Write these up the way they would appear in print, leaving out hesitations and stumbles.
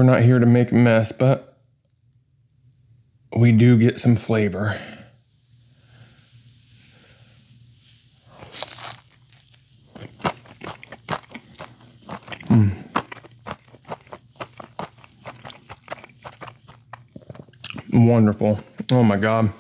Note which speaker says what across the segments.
Speaker 1: we're not here to make a mess, but we do get some flavor. Wonderful. Oh my God.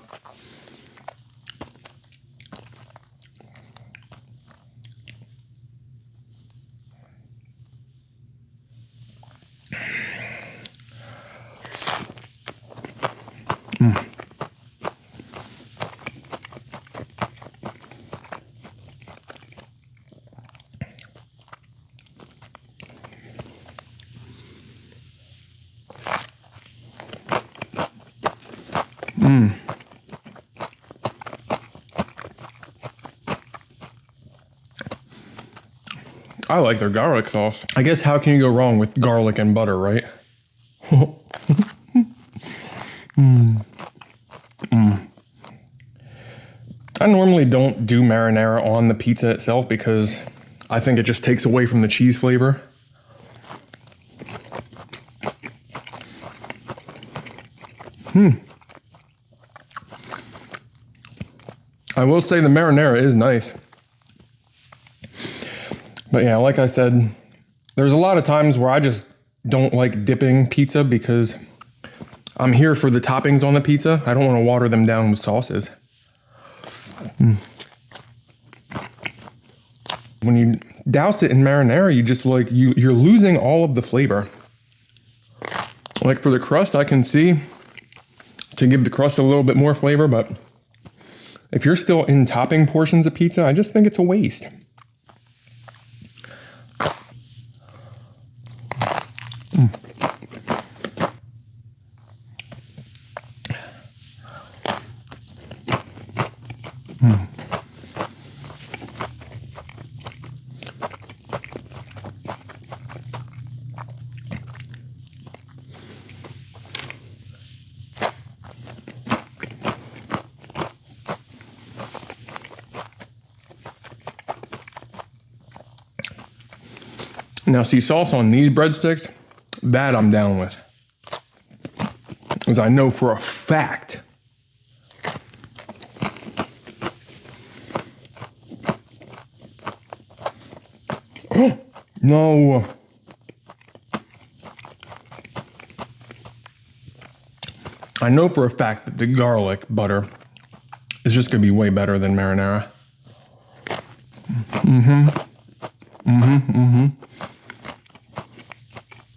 Speaker 1: I like their garlic sauce. I guess how can you go wrong with garlic and butter, right? I normally don't do marinara on the pizza itself because I think it just takes away from the cheese flavor. I will say the marinara is nice. But yeah, like I said, there's a lot of times where I just don't like dipping pizza because I'm here for the toppings on the pizza. I don't want to water them down with sauces. When you douse it in marinara, you just like, you're losing all of the flavor. Like for the crust, I can see to give the crust a little bit more flavor, but if you're still in topping portions of pizza, I just think it's a waste. Now see, sauce on these breadsticks, that I'm down with. As I know for a fact. Oh, no. I know for a fact that the garlic butter is just gonna be way better than marinara.